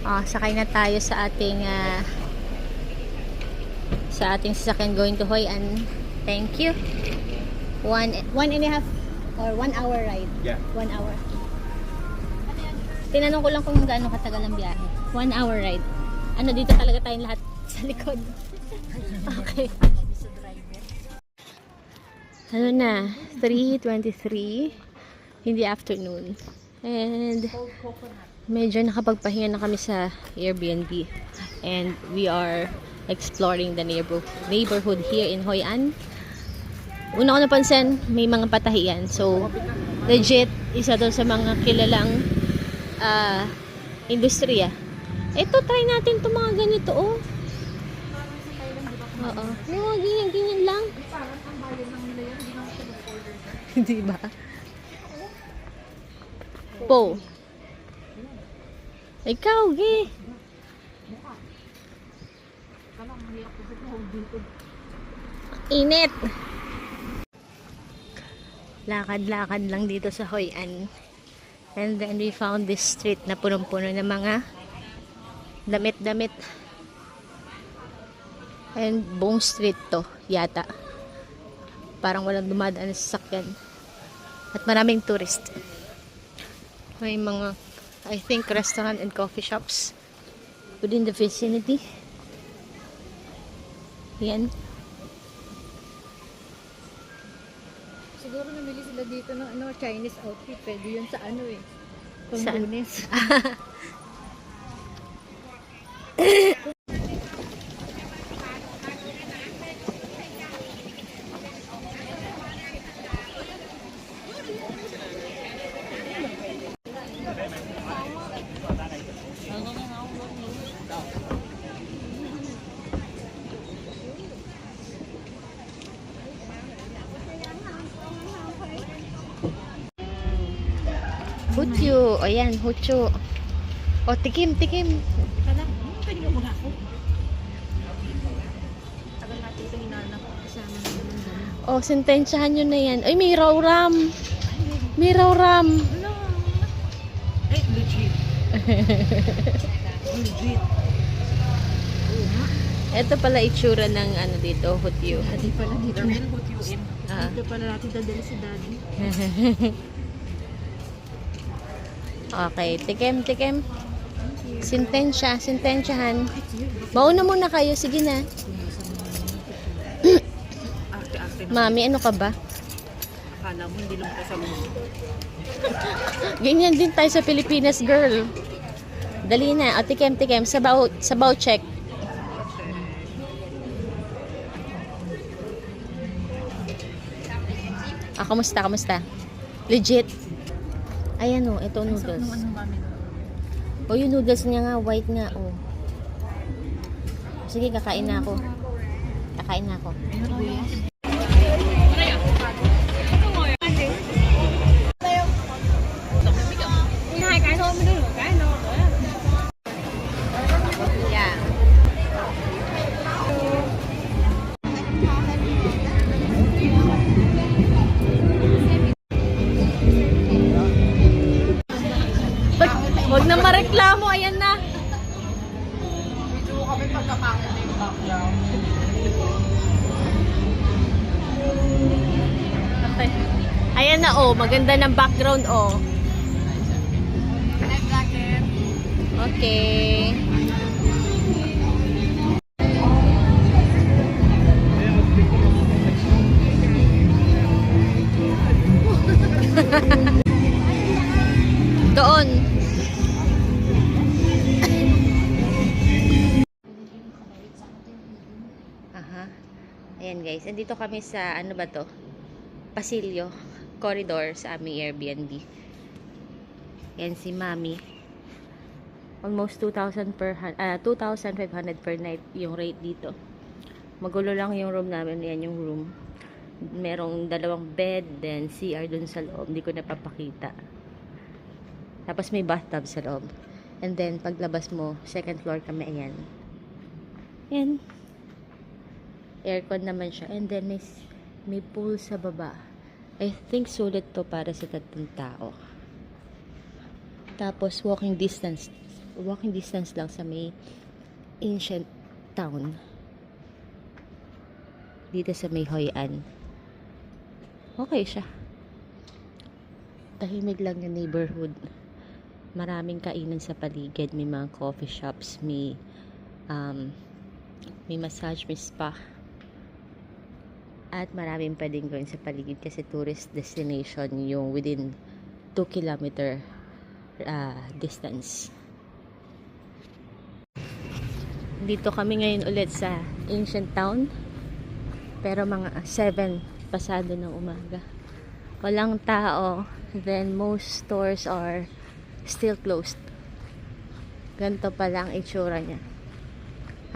Sakay na tayo sa ating sasakyan going to Hoi An. Thank you. One and a half or 1 hour ride. Yeah. 1 hour. Tinanong ko lang kung gaano katagal ang biyahe. 1 hour ride. Dito talaga tayong lahat sa likod. Okay. Na? 3:23 in the afternoon. And medyo nakapagpahinga na kami sa Airbnb. And we are exploring the neighborhood here in Hoi An. Una ko napansin, may mga patahian. So, legit, isa to sa mga kilalang industriya. Ito, try natin itong mga ganito, oh. Oo. No, ganyan lang. Hindi ba? Po. Ikaw, ge. Init. Lakad-lakad lang dito sa Hoi An. And then we found this street na punong-puno ng mga damit-damit. And buong street to, yata. Parang walang dumadaan na sasakyan. At maraming tourist. May mga, I think, restaurant and coffee shops within the vicinity. Yan. Siguro namili sila dito ng Chinese outfit. Pwede yun sa Saan? Lunes. Hutyo. O yan, hutyo. O, tikim. Pwede ka muna ako. Tagal natin ito hinanap. Kasama naman dami. O, sentensyahan nyo na yan. Ay, may raw ram. May raw ram. Wala. Eh, legit. Legit. Ito pala itsura ng dito, hutyo. Daddy pala dito. Ah. Dito pala natin dadali si daddy. Okay, tikim. Sentensyahan. Mauna muna kayo, sige na. Mami, ano ka ba? Akala mo, hindi lang ka sa mga. Ganyan din tayo sa Pilipinas, girl. Dali na, o tikim. Sabaw check. Kamusta? Legit. Ayan o, ito noodles. O, yung noodles niya nga, white nga, o. Sige, kakain na ako. Yeah. Huwag na mareklamo, ayan na. Medyo kami pagkapangit na yung background. Ayan na, oh. Maganda ng background, oh. Okay. Doon. Ayan guys, nandito kami sa ano ba to? Pasilyo, corridor sa aming Airbnb. Ayan si Mami. Almost 2,500 per night yung rate dito. Magulo lang yung room namin. Ayan yung room. Merong 2 bed, then CR dun sa loob. Hindi ko napapakita. Tapos may bathtub sa loob. And then paglabas mo, second floor kami. Ayan. Ayan. Aircon naman siya. And then may pool sa baba. I think sulit to para sa 3 tao. Tapos walking distance walking distance lang sa may ancient town. Dito sa may Hoi An. Okay siya. Tahimik lang yung neighborhood. Maraming kainan sa paligid. May mga coffee shops. May massage, may spa. At maraming pwedeng gawin sa paligid kasi tourist destination yung within 2 kilometer distance. Dito kami ngayon ulit sa ancient town. Pero mga 7 pasado ng umaga. Walang tao. Then most stores are still closed. Ganito pala ang itsura niya.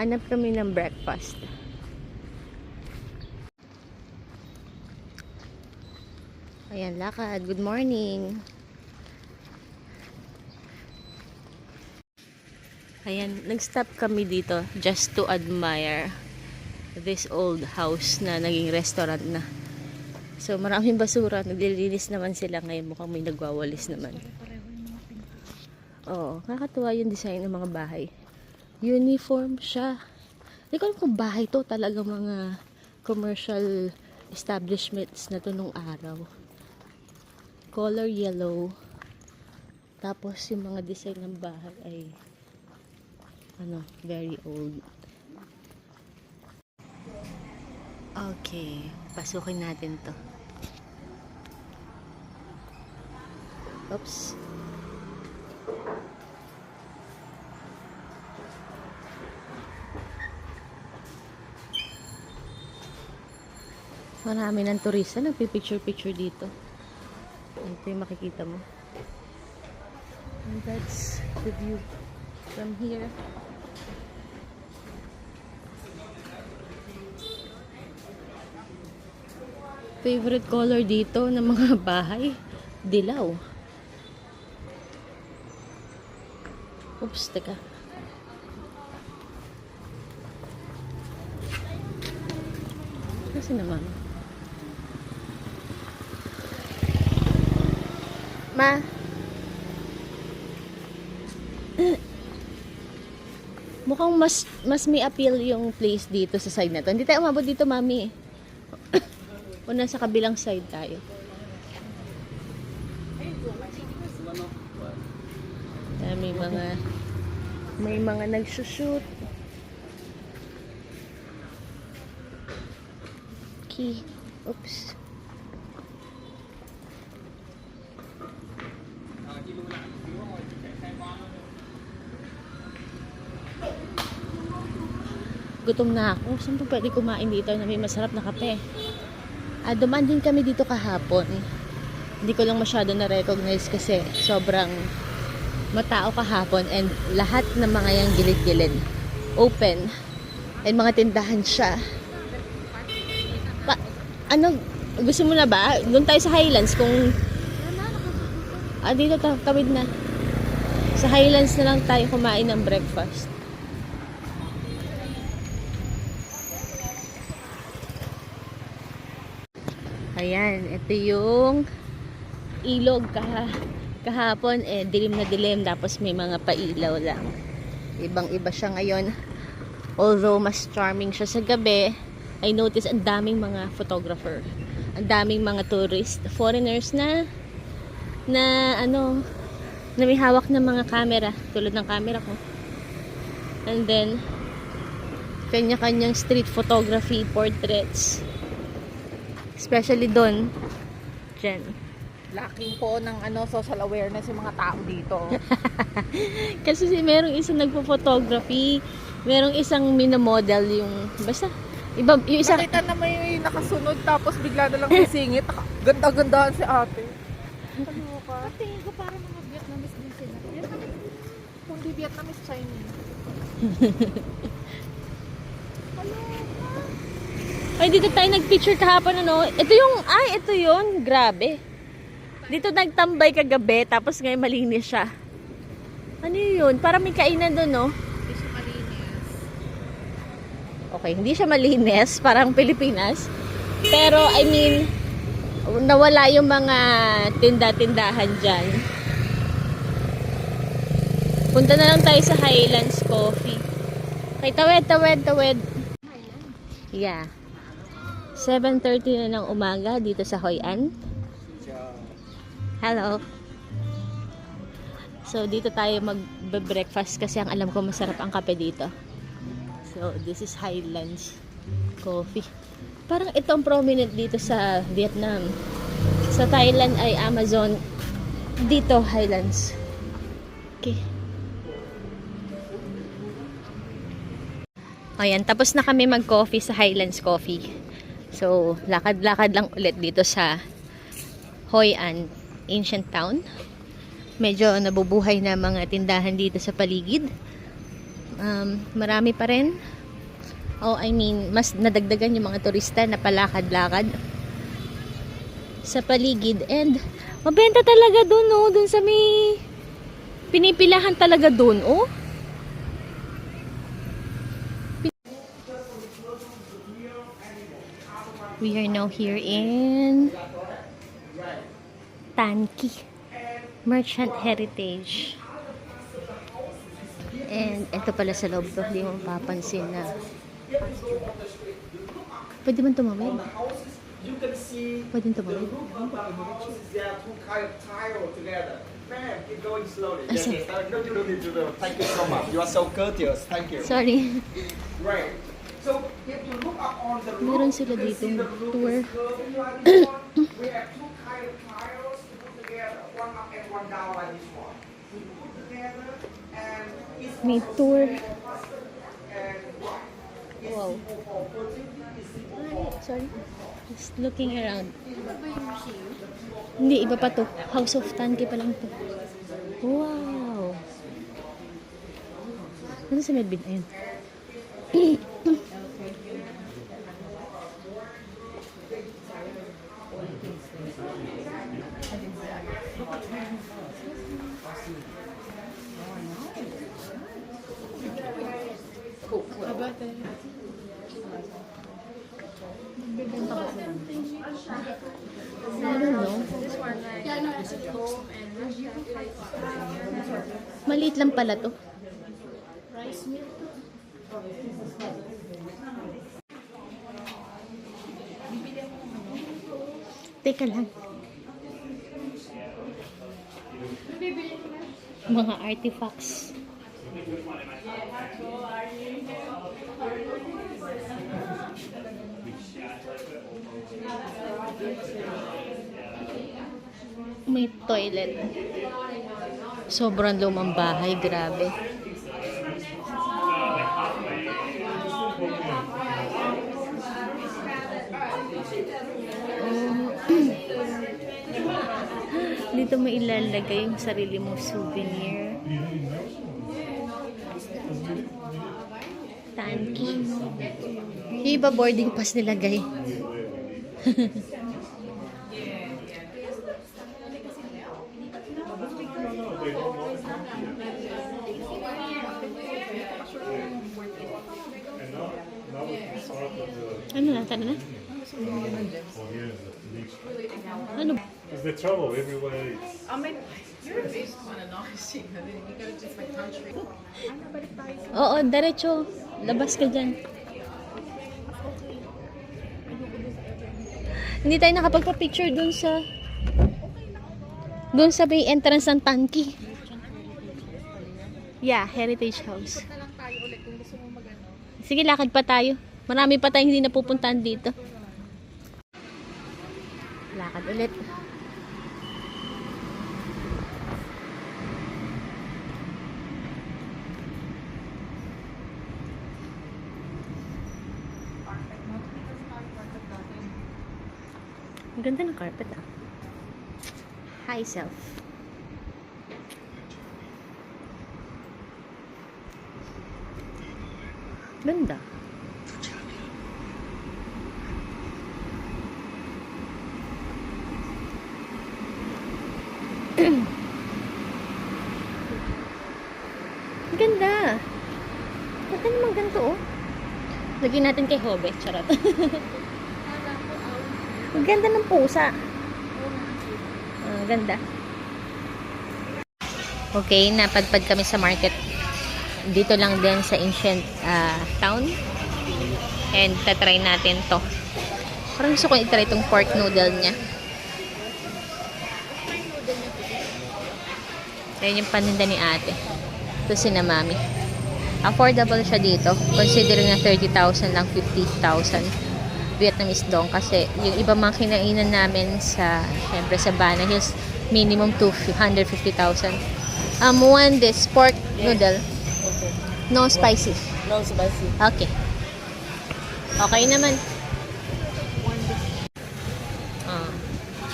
Hanap kami ng breakfast. Ayan, lakad. Good morning. Ayan, nag-stop kami dito just to admire this old house na naging restaurant na. So, maraming basura. Naglilinis naman sila ngayon. Mukhang may nagwawalis naman. Oo, nakakatuwa yung design ng mga bahay. Uniform siya. Hindi ko alam kung bahay to. Talaga mga commercial establishments na to nung araw. Color yellow. Tapos yung mga design ng bahay ay very old. Okay, pasukin natin to. Oops. Marami ng turista nagpipicture-picture dito. Ito yung makikita mo. And that's the view from here. Favorite color dito ng mga bahay, dilaw. Oops, teka. Kasi naman. Ma. Mukhang mas may appeal yung place dito sa side na to. Hindi tayo umabot dito, mami. O nasa kabilang side tayo. May mga nagsushoot. Okay. Oops. Gutom na ako. Saan pa pwede kumain dito na may masarap na kape? Dumaan din kami dito kahapon. Hindi ko lang masyado na-recognize kasi sobrang matao kahapon and lahat ng mga yang gilid-gilid open and mga tindahan siya. Gusto mo na ba? Doon tayo sa Highlands kung dito tawid na. Sa Highlands na lang tayo kumain ng breakfast. Ayan, ito yung ilog kahapon dilim na dilim tapos may mga pailaw lang. Ibang-iba siya ngayon. Although mas charming siya sa gabi, I noticed ang daming mga photographer. Ang daming mga tourist, foreigners na may hawak ng mga camera, tulad ng camera ko. And then kanya-kanyang street photography, portraits. Especially doon, Jen. Lacking po ng social awareness yung mga tao dito. Kasi merong isang nagpo-photography, merong isang minomodel yung, basta, iba, yung isang... Nakita na may nakasunod tapos bigla na lang sisingit. Ganda-gandahan si ate. Ano ka? Tingin ko parang mga Vietnamese din sila. Kung di Vietnamese, Chinese. Ay, dito tayo nagpicture kahapon, Ito yun. Grabe. Dito nagtambay kagabi, tapos ngayon malinis siya. Ano yun? Parang may kainan doon, no? Hindi siya malinis. Okay, hindi siya malinis, parang Pilipinas. Pero, I mean, nawala yung mga tinda-tindahan dyan. Punta na lang tayo sa Highlands Coffee. Okay, tawid. Yeah. 7:30 na ng umaga dito sa Hoi An. Hello. So, dito tayo mag-breakfast kasi ang alam ko masarap ang kape dito. So, this is Highlands Coffee. Parang ito ang prominent dito sa Vietnam. Sa Thailand ay Amazon. Dito, Highlands. Okay. Ayan, tapos na kami mag-coffee sa Highlands Coffee. So, lakad-lakad lang ulit dito sa Hoi An, ancient town. Medyo nabubuhay na mga tindahan dito sa paligid. Marami pa rin. Mas nadagdagan yung mga turista na palakad-lakad sa paligid. And, mabenta talaga dun, oh. Dun sa may pinipilahan talaga dun, oh. We are now here in Tan-Ki Merchant Heritage. And ito pala sa loob to, hindi mo mapapansin na pwede man tumawid. Pwede tumawid. Thank you so much. You are so courteous. Thank you. Sorry. Right. So if you look up on the Meron sila dito tour. we have two kind of tiles to put together, one up and one down like this one. We put together and it's May tour. and white. It's Wow. simple for putting, it's simple for Sorry. Just looking around. Hindi, iba pa to. House of Tan-Ki pa lang to. Wow. Ano sa Medbin? Ayun. I don't know. Maliit lang pala to. Teka lang. Mga artifacts. May toilet. Sobrang lumang bahay, grabe. Dito mo ilalagay yung sarili mong souvenir. Tan-Ki. Yung iba boarding pass nilagay. Ano na? Tara na? Ano? Because they travel everywhere. It's, Oo, diretso. Labas ka dyan. Hindi tayo nakapagpa-picture dun sa may entrance ng Tan-Ki. Yeah, Heritage House. Sige, lakad pa tayo. Marami pa tayong hindi napupuntahan dito. Lakad ulit. Ang ganda ng carpet, ah. Hi, self. Ganda. Ganda. Ganda naman ganito, oh. Lagyan natin kay Hobe. Charot. Ang ganda ng pusa. Ang ganda. Okay, napadpad kami sa market. Dito lang din sa ancient town. And tatry natin to. Parang gusto ko itry itong pork noodle niya. Ayan yung paninda ni ate. Ito si na mami. Affordable siya dito. Considering na 30,000 lang, 50,000 Vietnamese dong. Kasi yung iba mga kinainan namin sa, syempre sa Bana Hills, minimum 250,000. One this pork noodle. No spicy. No spicy. Okay. Okay naman.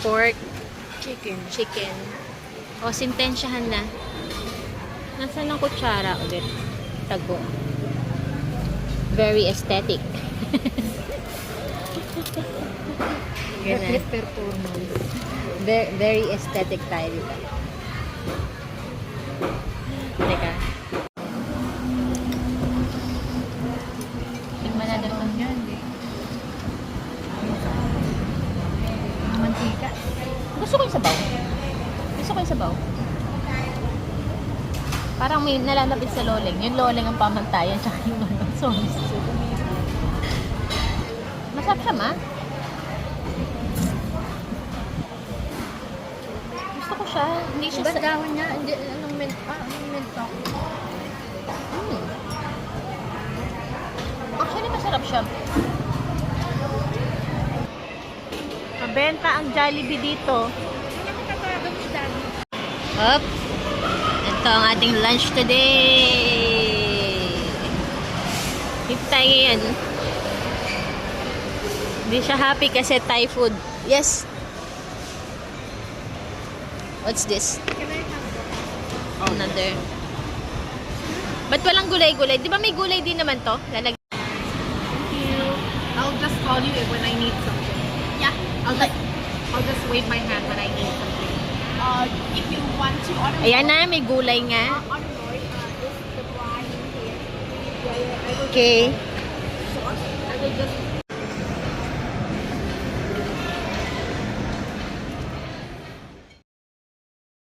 Pork, chicken. O, sintensyahan na. Nasaan ang kutsara ulit? Tago. Very aesthetic. Ganun. Performance. Very aesthetic tayo dito. Teka. Tingnan natin ito. Yan, eh. Mantika. Gusto ko yung sabaw. Parang may nalalapit sa loleng. Yung loleng ang pamantayan tsaka yung sauce. Masarap siya, ma. Gusto ko siya. Hindi siya Ba't dahon niya? Hindi, anong mint? Anong mint to? Actually, masarap siya. Mabenta ang Jollibee dito. Up. Ito ang ating lunch today. Dito tayo ngayon. Hindi siya happy kasi Thai food. Yes. What's this? Another. Ba't walang gulay-gulay? Di ba may gulay din naman to? Thank you. I'll just call you when I need something. Yeah. I'll just wave my hand when I need something. If you want to order Ayan na, may gulay nga. order more, this is the one here. I will Okay. sauce. I will just